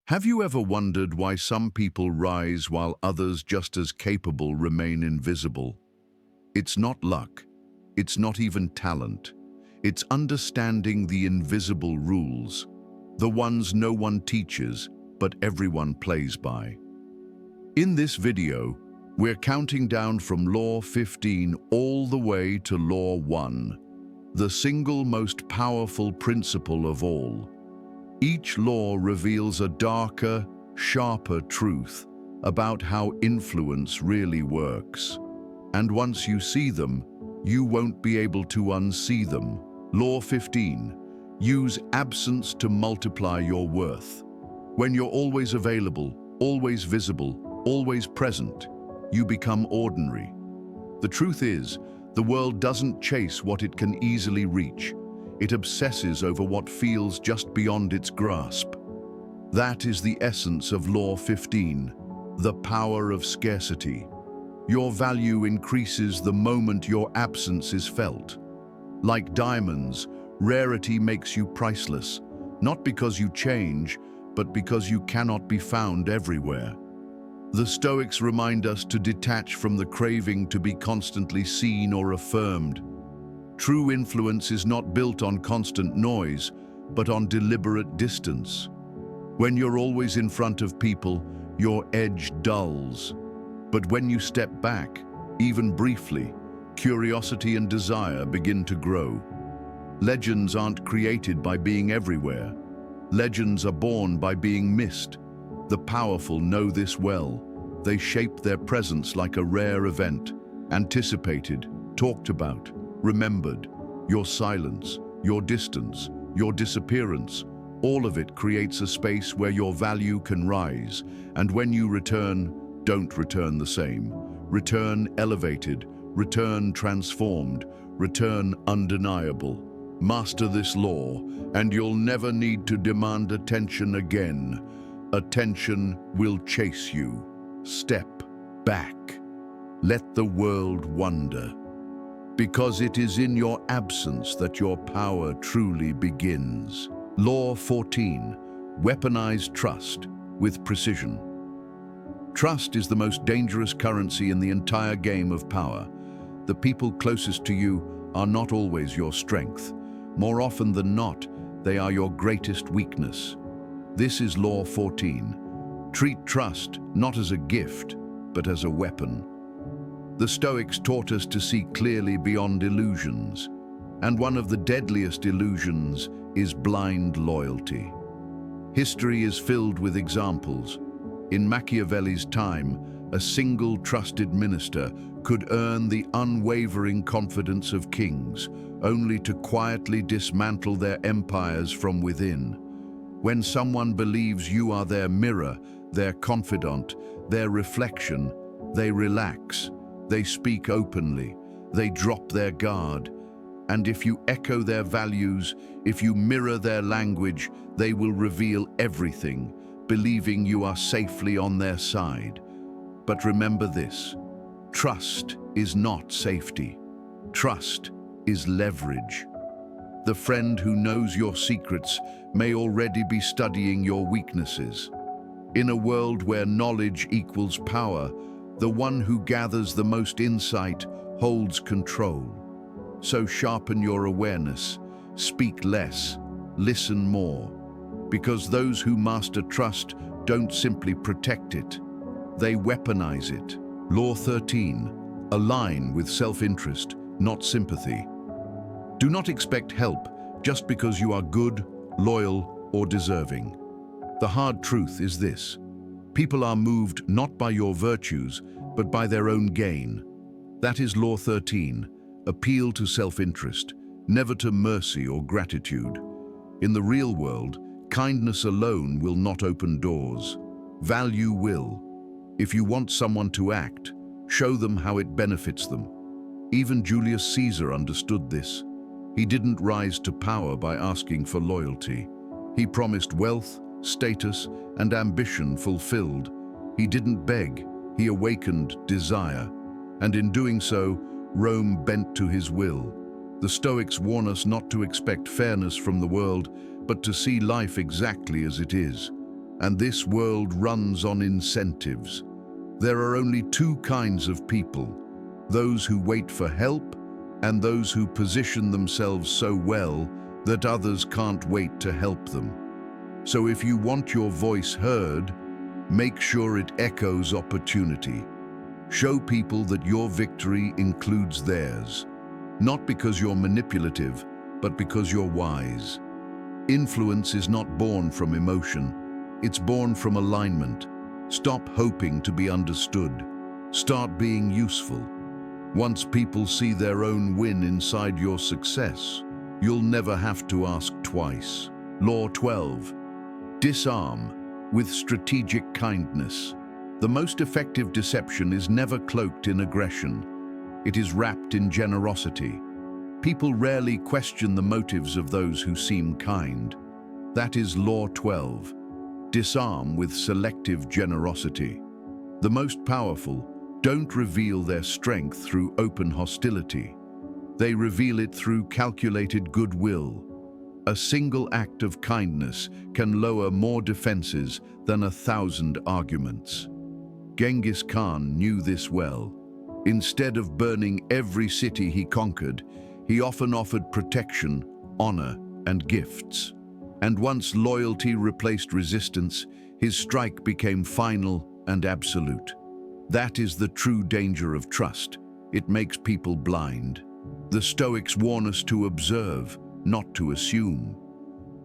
Have you ever wondered why some people rise while others just as capable remain invisible? It's not luck. It's not even talent. It's understanding the invisible rules, the ones no one teaches, but everyone plays by. In this video, we're counting down from Law 15 all the way to Law 1, the single most powerful principle of all. Each law reveals a darker, sharper truth about how influence really works. And once you see them, you won't be able to unsee them. Law 15. Use absence to multiply your worth. When you're always available, always visible, always present, you become ordinary. The truth is, the world doesn't chase what it can easily reach. It obsesses over what feels just beyond its grasp. That is the essence of Law 15, the power of scarcity. Your value increases the moment your absence is felt. Like diamonds, rarity makes you priceless, not because you change, but because you cannot be found everywhere. The Stoics remind us to detach from the craving to be constantly seen or affirmed. True influence is not built on constant noise, but on deliberate distance. When you're always in front of people, your edge dulls. But when you step back, even briefly, curiosity and desire begin to grow. Legends aren't created by being everywhere. Legends are born by being missed. The powerful know this well. They shape their presence like a rare event, anticipated, talked about, remembered. Your silence, your distance, your disappearance, all of it creates a space where your value can rise. And when you return, don't return the same. Return elevated, return transformed, return undeniable. Master this law, and you'll never need to demand attention again. Attention will chase you. Step back. Let the world wonder. Because it is in your absence that your power truly begins. Law 14. Weaponize trust with precision. Trust is the most dangerous currency in the entire game of power. The people closest to you are not always your strength. More often than not, they are your greatest weakness. This is Law 14. Treat trust not as a gift, but as a weapon. The Stoics taught us to see clearly beyond illusions, and one of the deadliest illusions is blind loyalty. History is filled with examples. In Machiavelli's time, a single trusted minister could earn the unwavering confidence of kings, only to quietly dismantle their empires from within. When someone believes you are their mirror, their confidant, their reflection, they relax, they speak openly, they drop their guard. And if you echo their values, if you mirror their language, they will reveal everything, believing you are safely on their side. But remember this, trust is not safety. Trust is leverage. The friend who knows your secrets may already be studying your weaknesses. In a world where knowledge equals power, the one who gathers the most insight holds control. So sharpen your awareness, speak less, listen more. Because those who master trust don't simply protect it, they weaponize it. Law 13. Align with self-interest, not sympathy. Do not expect help just because you are good, loyal, or deserving. The hard truth is this: people are moved not by your virtues, but by their own gain. That is Law 13. Appeal to self-interest, never to mercy or gratitude. In the real world, kindness alone will not open doors. Value will. If you want someone to act, show them how it benefits them. Even Julius Caesar understood this. He didn't rise to power by asking for loyalty. He promised wealth, status, and ambition fulfilled. He didn't beg, he awakened desire. And in doing so, Rome bent to his will. The Stoics warn us not to expect fairness from the world, but to see life exactly as it is. and this world runs on incentives. There are only two kinds of people: those who wait for help and those who position themselves so well that others can't wait to help them. So if you want your voice heard, make sure it echoes opportunity. Show people that your victory includes theirs, not because you're manipulative, but because you're wise. Influence is not born from emotion, it's born from alignment. Stop hoping to be understood. Start being useful. Once people see their own win inside your success, you'll never have to ask twice. Law 12. Disarm with strategic kindness. The most effective deception is never cloaked in aggression. It is wrapped in generosity. People rarely question the motives of those who seem kind. That is Law 12. Disarm with selective generosity. The most powerful don't reveal their strength through open hostility. They reveal it through calculated goodwill. A single act of kindness can lower more defenses than 1,000 arguments. Genghis Khan knew this well. Instead of burning every city he conquered, he often offered protection, honor, and gifts. And once loyalty replaced resistance, his strike became final and absolute. That is the true danger of trust. It makes people blind. The Stoics warn us to observe, not to assume.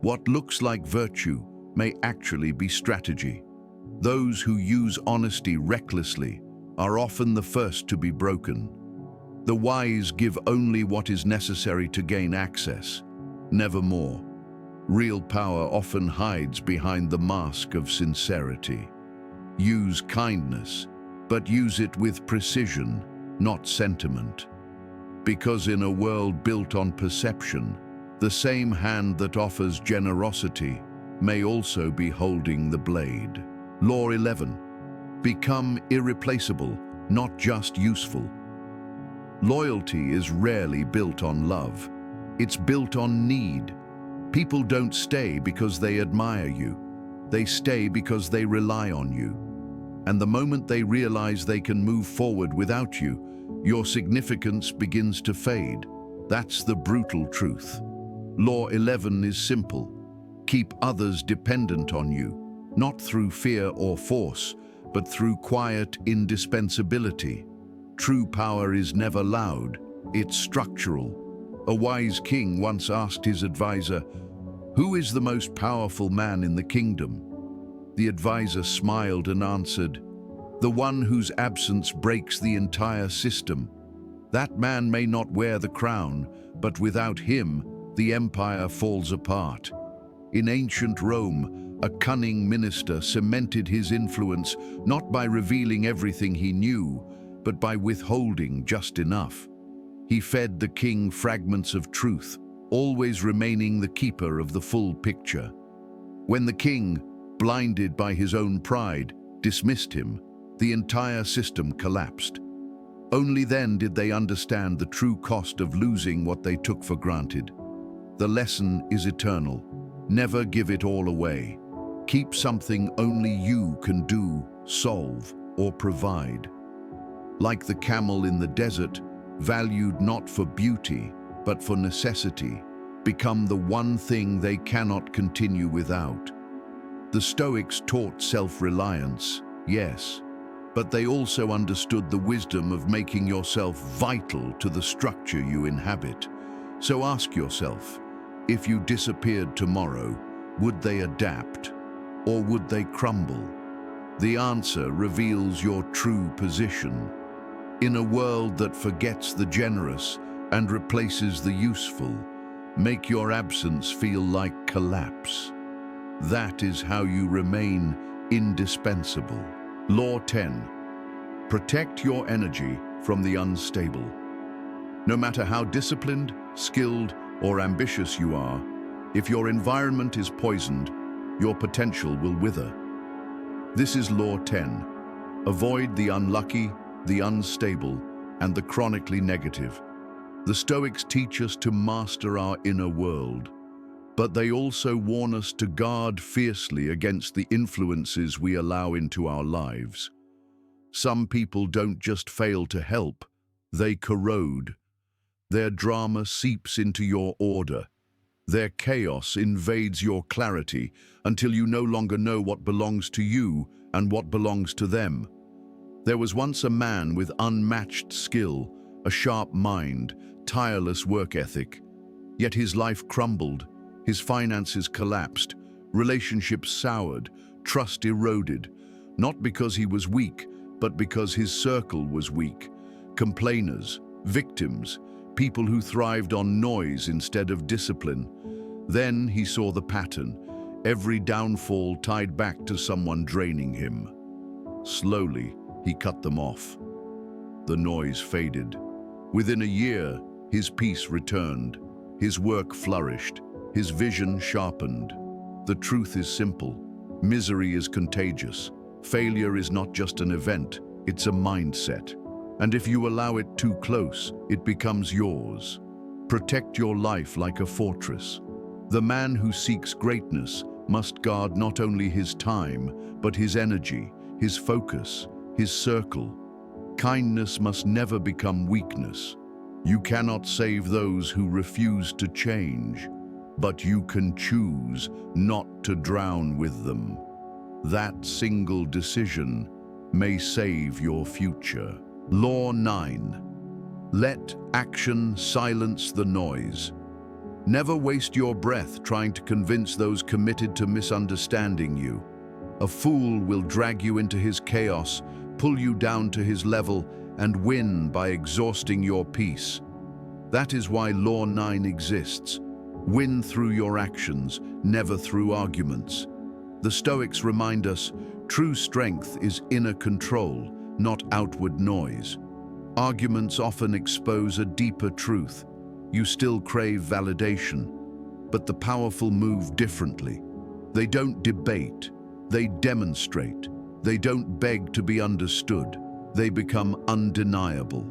What looks like virtue may actually be strategy. Those who use honesty recklessly are often the first to be broken. The wise give only what is necessary to gain access, never more. Real power often hides behind the mask of sincerity. Use kindness, but use it with precision, not sentiment. Because in a world built on perception, the same hand that offers generosity may also be holding the blade. Law 11. Become irreplaceable, not just useful. Loyalty is rarely built on love. It's built on need. People don't stay because they admire you. They stay because they rely on you. And the moment they realize they can move forward without you, your significance begins to fade. That's the brutal truth. Law 11 is simple. Keep others dependent on you, not through fear or force, but through quiet indispensability. True power is never loud, it's structural. A wise king once asked his advisor, "Who is the most powerful man in the kingdom?" The advisor smiled and answered, "The one whose absence breaks the entire system. That man may not wear the crown, but without him, the empire falls apart." In ancient Rome, a cunning minister cemented his influence not by revealing everything he knew, but by withholding just enough. He fed the king fragments of truth, always remaining the keeper of the full picture. When the king, blinded by his own pride, dismissed him, the entire system collapsed. Only then did they understand the true cost of losing what they took for granted. The lesson is eternal. Never give it all away. Keep something only you can do, solve, or provide. Like the camel in the desert, valued not for beauty, but for necessity, become the one thing they cannot continue without. The Stoics taught self-reliance, yes, but they also understood the wisdom of making yourself vital to the structure you inhabit. So ask yourself, if you disappeared tomorrow, would they adapt, or would they crumble? The answer reveals your true position. In a world that forgets the generous and replaces the useful, make your absence feel like collapse. That is how you remain indispensable. Law 10. Protect your energy from the unstable. No matter how disciplined, skilled, or ambitious you are, if your environment is poisoned, your potential will wither. This is Law 10. Avoid the unlucky, the unstable, and the chronically negative. The Stoics teach us to master our inner world. But they also warn us to guard fiercely against the influences we allow into our lives. Some people don't just fail to help, they corrode. Their drama seeps into your order. Their chaos invades your clarity until you no longer know what belongs to you and what belongs to them. There was once a man with unmatched skill, a sharp mind, tireless work ethic. Yet his life crumbled, his finances collapsed, relationships soured, trust eroded, not because he was weak, but because his circle was weak. Complainers, victims, people who thrived on noise instead of discipline. Then he saw the pattern, every downfall tied back to someone draining him. Slowly, he cut them off. The noise faded. Within a year, his peace returned, his work flourished, his vision sharpened. The truth is simple. Misery is contagious. Failure is not just an event, it's a mindset. And if you allow it too close, it becomes yours. Protect your life like a fortress. The man who seeks greatness must guard not only his time, but his energy, his focus, his circle. Kindness must never become weakness. You cannot save those who refuse to change, but you can choose not to drown with them. That single decision may save your future. Law 9. Let action silence the noise. Never waste your breath trying to convince those committed to misunderstanding you. A fool will drag you into his chaos, pull you down to his level, and win by exhausting your peace. That is why Law 9 exists. Win through your actions, never through arguments. The Stoics remind us, true strength is inner control, not outward noise. Arguments often expose a deeper truth. You still crave validation, but the powerful move differently. They don't debate, they demonstrate. They don't beg to be understood, they become undeniable.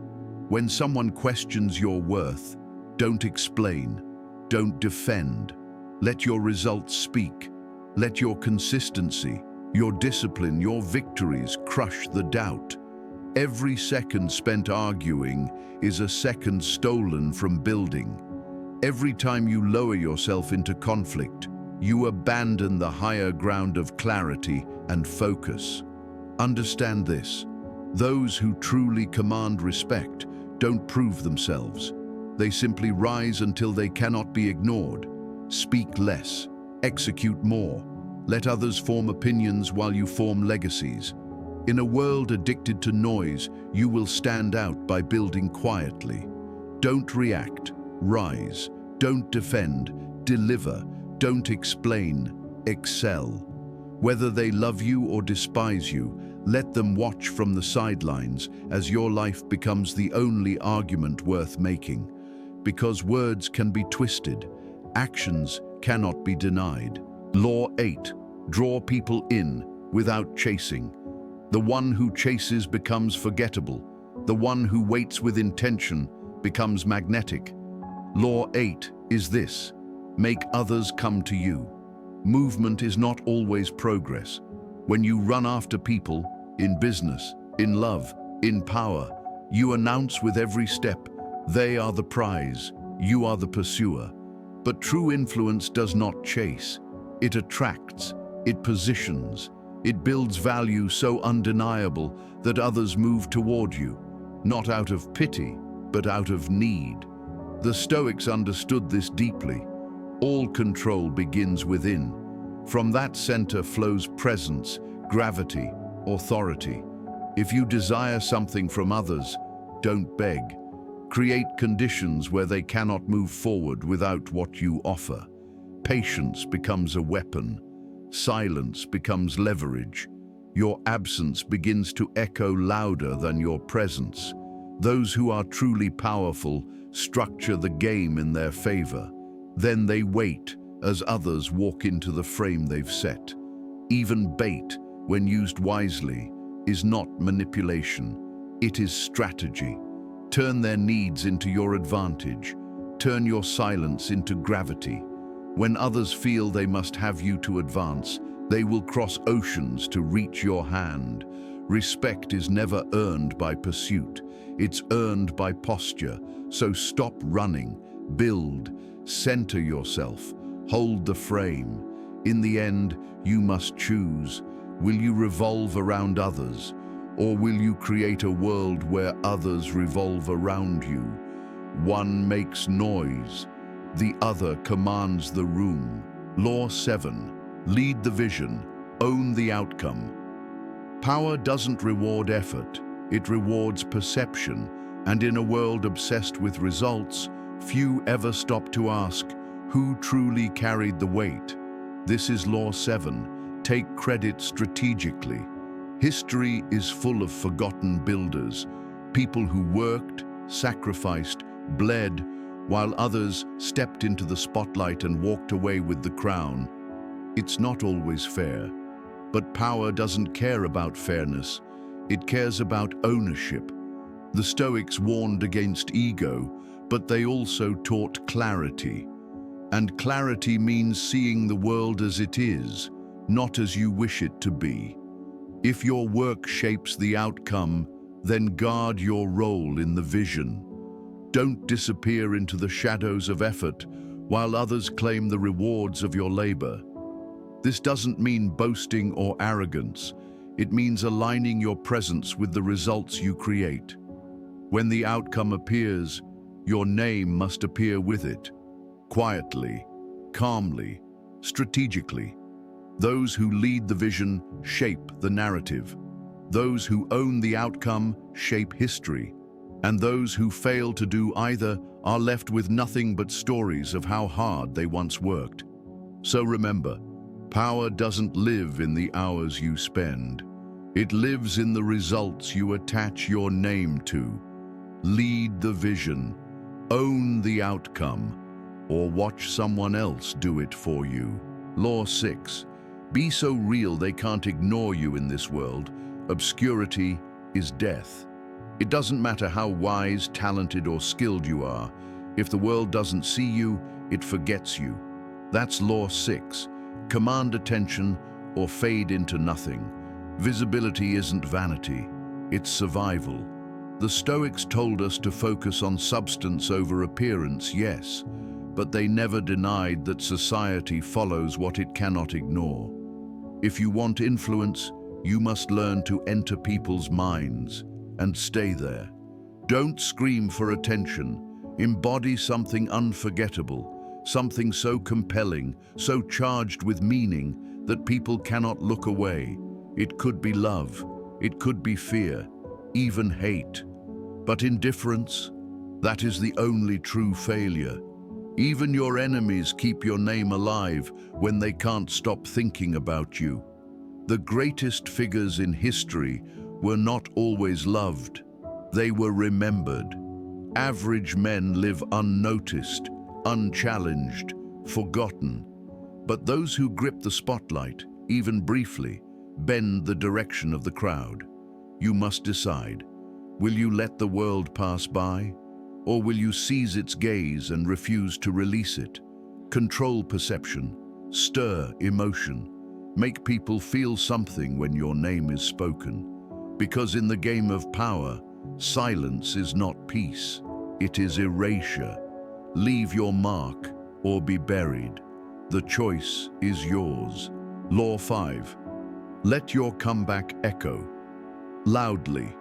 When someone questions your worth, don't explain, don't defend. Let your results speak. Let your consistency, your discipline, your victories crush the doubt. Every second spent arguing is a second stolen from building. Every time you lower yourself into conflict, you abandon the higher ground of clarity and focus. Understand this. Those who truly command respect don't prove themselves. They simply rise until they cannot be ignored. Speak less, execute more. Let others form opinions while you form legacies. In a world addicted to noise, you will stand out by building quietly. Don't react, rise. Don't defend, deliver. Don't explain, excel. Whether they love you or despise you, let them watch from the sidelines as your life becomes the only argument worth making. Because words can be twisted, actions cannot be denied. Law 8. Draw people in without chasing. The one who chases becomes forgettable. The one who waits with intention becomes magnetic. Law 8 is this: make others come to you. Movement is not always progress. When you run after people, in business, in love, in power, you announce with every step, they are the prize, you are the pursuer. But true influence does not chase. It attracts, it positions, it builds value so undeniable that others move toward you, not out of pity, but out of need. The Stoics understood this deeply. All control begins within. From that center flows presence, gravity, authority. If you desire something from others, don't beg. Create conditions where they cannot move forward without what you offer. Patience becomes a weapon. Silence becomes leverage. Your absence begins to echo louder than your presence. Those who are truly powerful structure the game in their favor. Then they wait as others walk into the frame they've set. Even bait, when used wisely, is not manipulation. It is strategy. Turn their needs into your advantage. Turn your silence into gravity. When others feel they must have you to advance, they will cross oceans to reach your hand. Respect is never earned by pursuit. It's earned by posture. So stop running, build, center yourself, hold the frame. In the end, you must choose. Will you revolve around others, or will you create a world where others revolve around you? One makes noise, the other commands the room. Law 7. Lead the vision, own the outcome. Power doesn't reward effort, it rewards perception, and in a world obsessed with results, few ever stop to ask, who truly carried the weight? This is Law 7. Take credit strategically. History is full of forgotten builders, people who worked, sacrificed, bled, while others stepped into the spotlight and walked away with the crown. It's not always fair, but power doesn't care about fairness. It cares about ownership. The Stoics warned against ego, but they also taught clarity. And clarity means seeing the world as it is, not as you wish it to be. If your work shapes the outcome, then guard your role in the vision. Don't disappear into the shadows of effort while others claim the rewards of your labor. This doesn't mean boasting or arrogance. It means aligning your presence with the results you create. When the outcome appears, your name must appear with it. Quietly, calmly, strategically. Those who lead the vision shape the narrative. Those who own the outcome shape history. And those who fail to do either are left with nothing but stories of how hard they once worked. So remember, power doesn't live in the hours you spend. It lives in the results you attach your name to. Lead the vision, own the outcome, or watch someone else do it for you. Law 6. Be so real they can't ignore you in this world. Obscurity is death. It doesn't matter how wise, talented, or skilled you are. If the world doesn't see you, it forgets you. That's Law 6. Command attention or fade into nothing. Visibility isn't vanity, it's survival. The Stoics told us to focus on substance over appearance, yes, but they never denied that society follows what it cannot ignore. If you want influence, you must learn to enter people's minds and stay there. Don't scream for attention. Embody something unforgettable, something so compelling, so charged with meaning that people cannot look away. It could be love, it could be fear, even hate. But indifference, that is the only true failure. Even your enemies keep your name alive when they can't stop thinking about you. The greatest figures in history were not always loved. They were remembered. Average men live unnoticed, unchallenged, forgotten. But those who grip the spotlight, even briefly, bend the direction of the crowd. You must decide. Will you let the world pass by? Or will you seize its gaze and refuse to release it? Control perception, stir emotion, make people feel something when your name is spoken. Because in the game of power, silence is not peace, it is erasure. Leave your mark or be buried. The choice is yours. Law 5. Let your comeback echo loudly.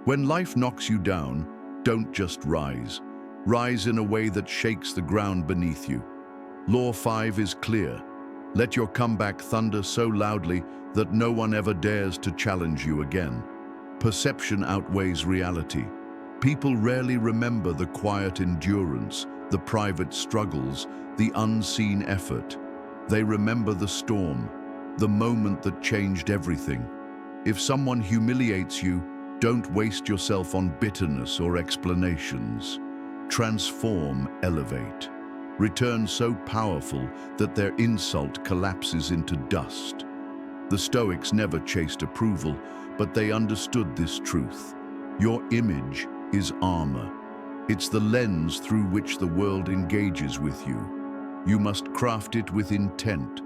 When life knocks you down, don't just rise. Rise in a way that shakes the ground beneath you. Law 5 is clear. Let your comeback thunder so loudly that no one ever dares to challenge you again. Perception outweighs reality. People rarely remember the quiet endurance, the private struggles, the unseen effort. They remember the storm, the moment that changed everything. If someone humiliates you, don't waste yourself on bitterness or explanations. Transform, elevate. Return so powerful that their insult collapses into dust. The Stoics never chased approval, but they understood this truth. Your image is armor. It's the lens through which the world engages with you. You must craft it with intent,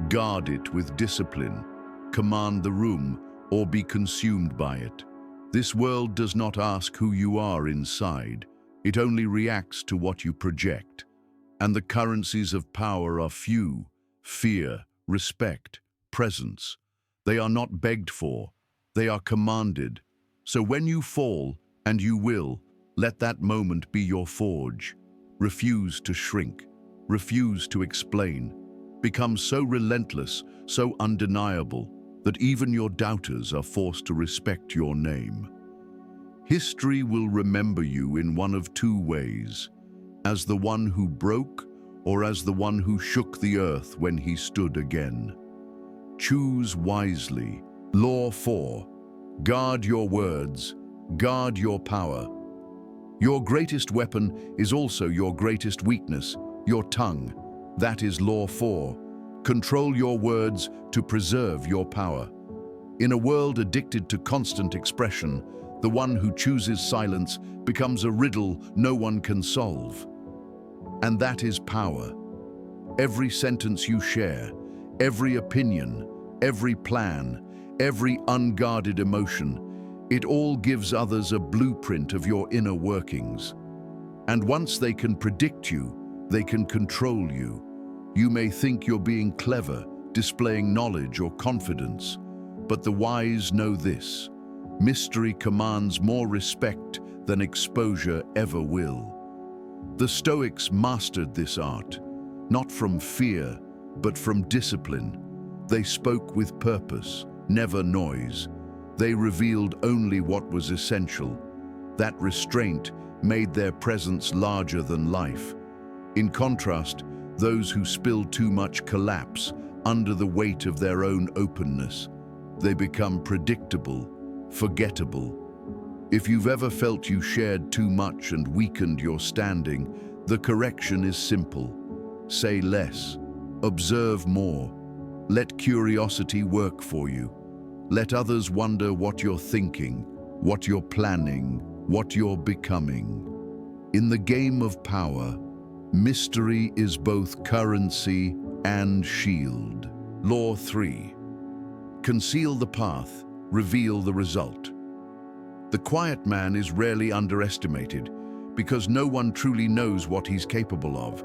guard it with discipline, command the room, or be consumed by it. This world does not ask who you are inside. It only reacts to what you project. And the currencies of power are few: fear, respect, presence. They are not begged for, they are commanded. So when you fall, and you will, let that moment be your forge. Refuse to shrink, refuse to explain. Become so relentless, so undeniable, that even your doubters are forced to respect your name. History will remember you in one of two ways: as the one who broke, or as the one who shook the earth when he stood again. Choose wisely. Law 4. Guard your words, guard your power. Your greatest weapon is also your greatest weakness, your tongue. That is Law 4. Control your words to preserve your power. In a world addicted to constant expression, the one who chooses silence becomes a riddle no one can solve. And that is power. Every sentence you share, every opinion, every plan, every unguarded emotion, it all gives others a blueprint of your inner workings. And once they can predict you, they can control you. You may think you're being clever, displaying knowledge or confidence, but the wise know this: mystery commands more respect than exposure ever will. The Stoics mastered this art, not from fear, but from discipline. They spoke with purpose, never noise. They revealed only what was essential. That restraint made their presence larger than life. In contrast, those who spill too much collapse under the weight of their own openness. They become predictable, forgettable. If you've ever felt you shared too much and weakened your standing, the correction is simple. Say less, observe more. Let curiosity work for you. Let others wonder what you're thinking, what you're planning, what you're becoming. In the game of power, mystery is both currency and shield. Law 3. Conceal the path, reveal the result. The quiet man is rarely underestimated because no one truly knows what he's capable of.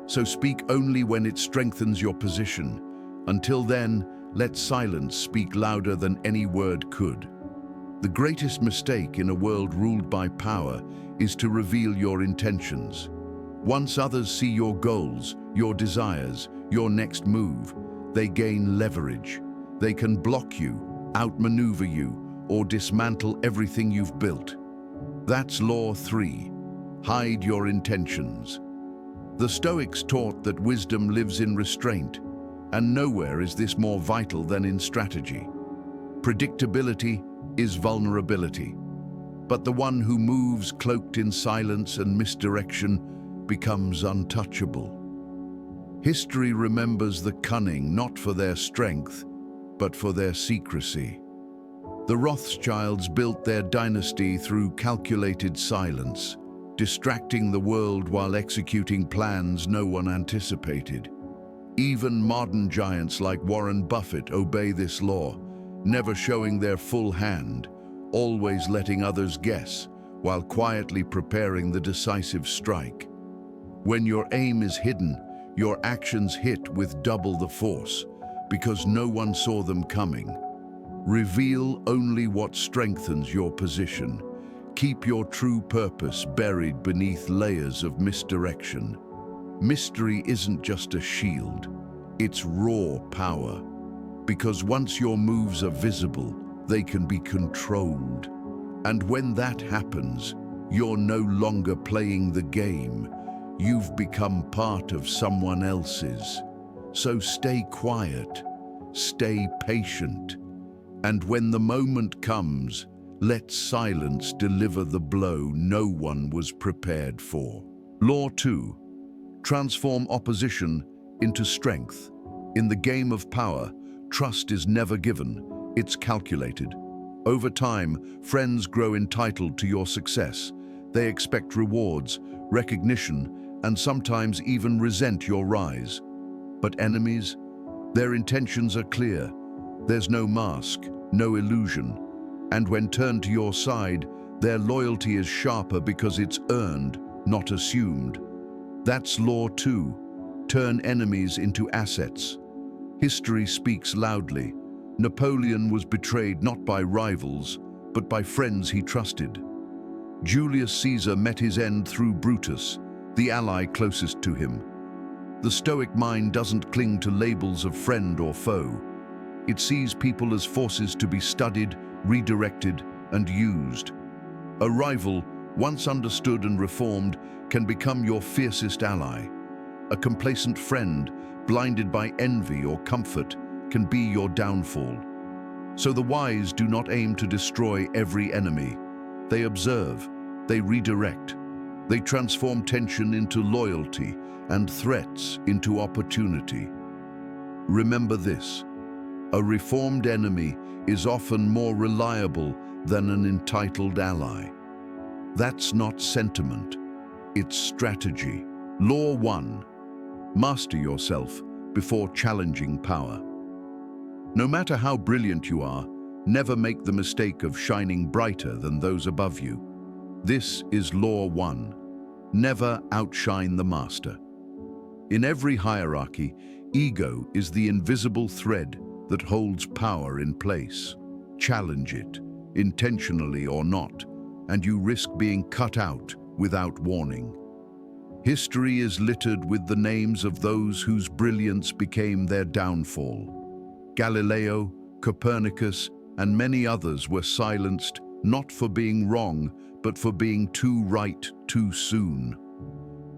So speak only when it strengthens your position. Until then, let silence speak louder than any word could. The greatest mistake in a world ruled by power is to reveal your intentions. Once others see your goals, your desires, your next move, they gain leverage. They can block you, outmaneuver you, or dismantle everything you've built. That's Law 3. Hide your intentions. The Stoics taught that wisdom lives in restraint, and nowhere is this more vital than in strategy. Predictability is vulnerability, but the one who moves cloaked in silence and misdirection becomes untouchable. History remembers the cunning not for their strength, but for their secrecy. The Rothschilds built their dynasty through calculated silence, distracting the world while executing plans no one anticipated. Even modern giants like Warren Buffett obey this law, never showing their full hand, always letting others guess, while quietly preparing the decisive strike. When your aim is hidden, your actions hit with double the force, because no one saw them coming. Reveal only what strengthens your position. Keep your true purpose buried beneath layers of misdirection. Mystery isn't just a shield, it's raw power. Because once your moves are visible, they can be controlled. And when that happens, you're no longer playing the game. You've become part of someone else's. So stay quiet, stay patient. And when the moment comes, let silence deliver the blow no one was prepared for. Law 2. Transform opposition into strength. In the game of power, trust is never given, it's calculated. Over time, friends grow entitled to your success. They expect rewards, recognition, and sometimes even resent your rise. But enemies, their intentions are clear. There's no mask, no illusion. And when turned to your side, their loyalty is sharper because it's earned, not assumed. That's law too. Turn enemies into assets. History speaks loudly. Napoleon was betrayed not by rivals, but by friends he trusted. Julius Caesar met his end through Brutus, the ally closest to him. The Stoic mind doesn't cling to labels of friend or foe. It sees people as forces to be studied, redirected, and used. A rival, once understood and reformed, can become your fiercest ally. A complacent friend, blinded by envy or comfort, can be your downfall. So the wise do not aim to destroy every enemy. They observe, they redirect, they transform tension into loyalty and threats into opportunity. Remember this: a reformed enemy is often more reliable than an entitled ally. That's not sentiment, it's strategy. Law 1. Master yourself before challenging power. No matter how brilliant you are, never make the mistake of shining brighter than those above you. This is Law 1. Never outshine the master. In every hierarchy, ego is the invisible thread that holds power in place. Challenge it, intentionally or not, and you risk being cut out without warning. History is littered with the names of those whose brilliance became their downfall. Galileo, Copernicus, and many others were silenced not for being wrong, but for being too right too soon.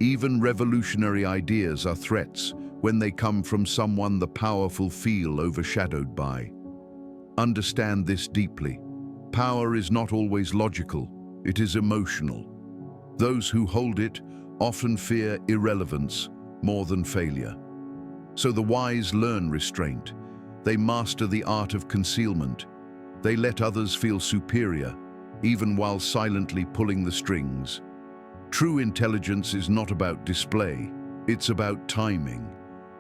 Even revolutionary ideas are threats when they come from someone the powerful feel overshadowed by. Understand this deeply. Power is not always logical, it is emotional. Those who hold it often fear irrelevance more than failure. So the wise learn restraint. They master the art of concealment. They let others feel superior, even while silently pulling the strings. True intelligence is not about display, it's about timing.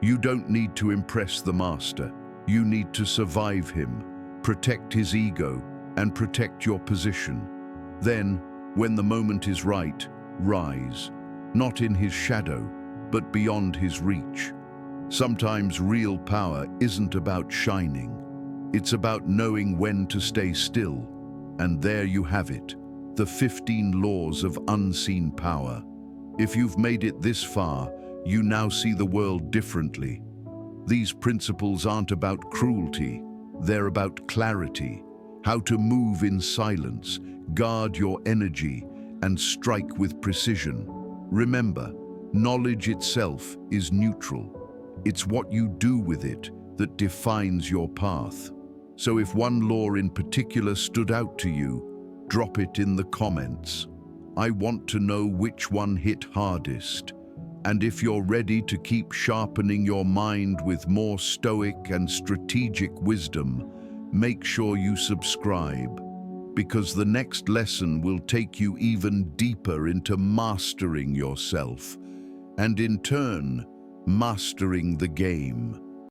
You don't need to impress the master. You need to survive him, protect his ego, and protect your position. Then, when the moment is right, rise, not in his shadow, but beyond his reach. Sometimes real power isn't about shining. It's about knowing when to stay still. And there you have it, the 15 laws of unseen power. If you've made it this far, you now see the world differently. These principles aren't about cruelty, they're about clarity, how to move in silence, guard your energy, and strike with precision. Remember, knowledge itself is neutral. It's what you do with it that defines your path. So if one law in particular stood out to you, drop it in the comments. I want to know which one hit hardest. And if you're ready to keep sharpening your mind with more stoic and strategic wisdom, make sure you subscribe, because the next lesson will take you even deeper into mastering yourself, and in turn, mastering the game.